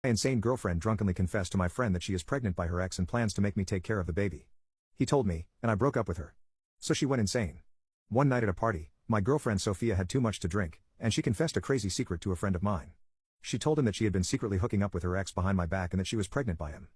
My insane girlfriend drunkenly confessed to my friend that she is pregnant by her ex and plans to make me take care of the baby. He told me, and I broke up with her. So she went insane. One night at a party, my girlfriend Sophia had too much to drink, and she confessed a crazy secret to a friend of mine. She told him that she had been secretly hooking up with her ex behind my back and that she was pregnant by him.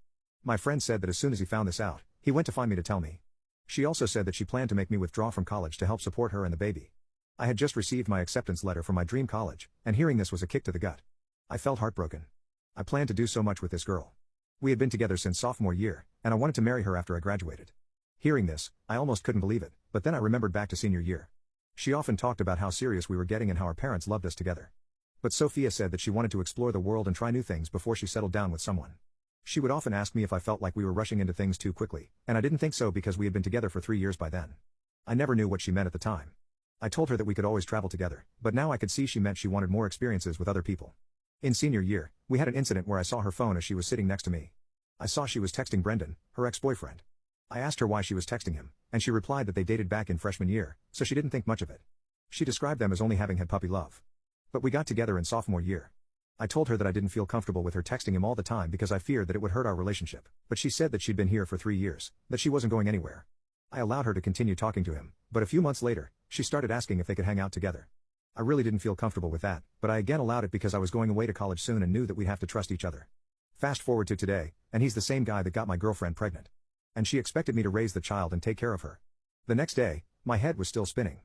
My friend said that as soon as he found this out, he went to find me to tell me. She also said that she planned to make me withdraw from college to help support her and the baby. I had just received my acceptance letter from my dream college, and hearing this was a kick to the gut. I felt heartbroken. I planned to do so much with this girl. We had been together since sophomore year, and I wanted to marry her after I graduated. Hearing this, I almost couldn't believe it, but then I remembered back to senior year. She often talked about how serious we were getting and how our parents loved us together. But Sophia said that she wanted to explore the world and try new things before she settled down with someone. She would often ask me if I felt like we were rushing into things too quickly, and I didn't think so because we had been together for 3 years by then. I never knew what she meant at the time. I told her that we could always travel together, but now I could see she meant she wanted more experiences with other people. In senior year, we had an incident where I saw her phone as she was sitting next to me. I saw she was texting Brendan, her ex-boyfriend. I asked her why she was texting him, and she replied that they dated back in freshman year, so she didn't think much of it. She described them as only having had puppy love. But we got together in sophomore year. I told her that I didn't feel comfortable with her texting him all the time because I feared that it would hurt our relationship, but she said that she'd been here for 3 years, that she wasn't going anywhere. I allowed her to continue talking to him, but a few months later, she started asking if they could hang out together. I really didn't feel comfortable with that, but I again allowed it because I was going away to college soon and knew that we'd have to trust each other. Fast forward to today, and he's the same guy that got my girlfriend pregnant. And she expected me to raise the child and take care of her. The next day, my head was still spinning.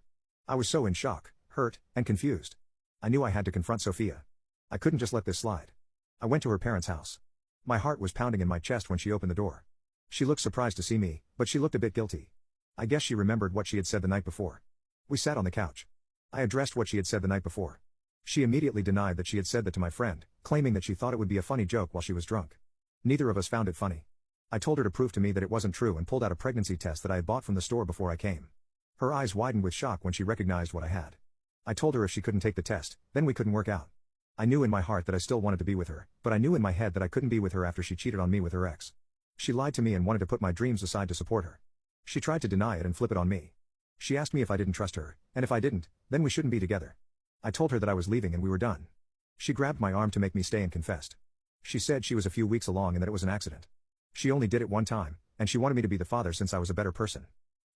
I was so in shock, hurt, and confused. I knew I had to confront Sophia. I couldn't just let this slide. I went to her parents' house. My heart was pounding in my chest when she opened the door. She looked surprised to see me, but she looked a bit guilty. I guess she remembered what she had said the night before. We sat on the couch. I addressed what she had said the night before. She immediately denied that she had said that to my friend, claiming that she thought it would be a funny joke while she was drunk. Neither of us found it funny. I told her to prove to me that it wasn't true and pulled out a pregnancy test that I had bought from the store before I came. Her eyes widened with shock when she recognized what I had. I told her if she couldn't take the test, then we couldn't work out. I knew in my heart that I still wanted to be with her, but I knew in my head that I couldn't be with her after she cheated on me with her ex. She lied to me and wanted to put my dreams aside to support her. She tried to deny it and flip it on me. She asked me if I didn't trust her, and if I didn't, then we shouldn't be together. I told her that I was leaving and we were done. She grabbed my arm to make me stay and confessed. She said she was a few weeks along and that it was an accident. She only did it one time, and she wanted me to be the father since I was a better person.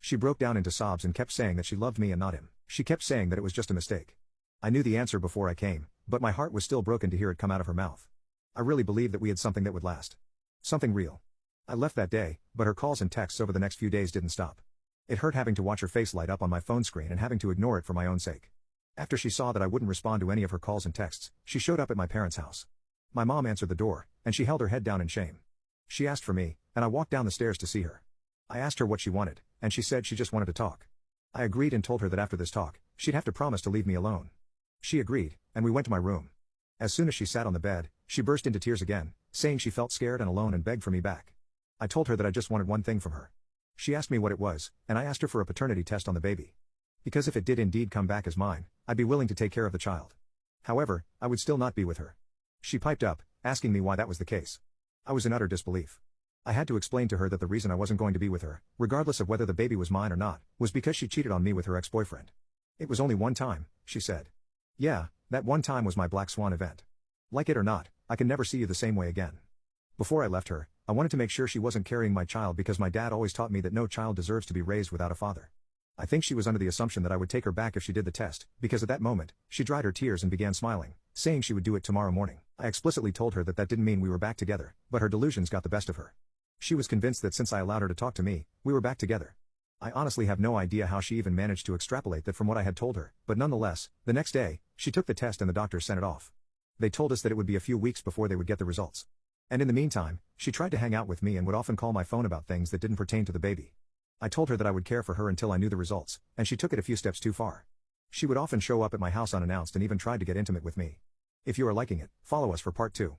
She broke down into sobs and kept saying that she loved me and not him. She kept saying that it was just a mistake. I knew the answer before I came, but my heart was still broken to hear it come out of her mouth. I really believed that we had something that would last. Something real. I left that day, but her calls and texts over the next few days didn't stop. It hurt having to watch her face light up on my phone screen and having to ignore it for my own sake. After she saw that I wouldn't respond to any of her calls and texts, she showed up at my parents' house. My mom answered the door, and she held her head down in shame. She asked for me, and I walked down the stairs to see her. I asked her what she wanted, and she said she just wanted to talk. I agreed and told her that after this talk, she'd have to promise to leave me alone. She agreed, and we went to my room. As soon as she sat on the bed, she burst into tears again, saying she felt scared and alone and begged for me back. I told her that I just wanted one thing from her. She asked me what it was, and I asked her for a paternity test on the baby. Because if it did indeed come back as mine, I'd be willing to take care of the child. However, I would still not be with her. She piped up, asking me why that was the case. I was in utter disbelief. I had to explain to her that the reason I wasn't going to be with her, regardless of whether the baby was mine or not, was because she cheated on me with her ex-boyfriend. It was only one time, she said. Yeah, that one time was my black swan event. Like it or not, I can never see you the same way again. Before I left her, I wanted to make sure she wasn't carrying my child because my dad always taught me that no child deserves to be raised without a father. I think she was under the assumption that I would take her back if she did the test, because at that moment, she dried her tears and began smiling, saying she would do it tomorrow morning. I explicitly told her that that didn't mean we were back together, but her delusions got the best of her. She was convinced that since I allowed her to talk to me, we were back together. I honestly have no idea how she even managed to extrapolate that from what I had told her, but nonetheless, the next day, she took the test and the doctor sent it off. They told us that it would be a few weeks before they would get the results. And in the meantime, she tried to hang out with me and would often call my phone about things that didn't pertain to the baby. I told her that I would care for her until I knew the results, and she took it a few steps too far. She would often show up at my house unannounced and even tried to get intimate with me. If you are liking it, follow us for part 2.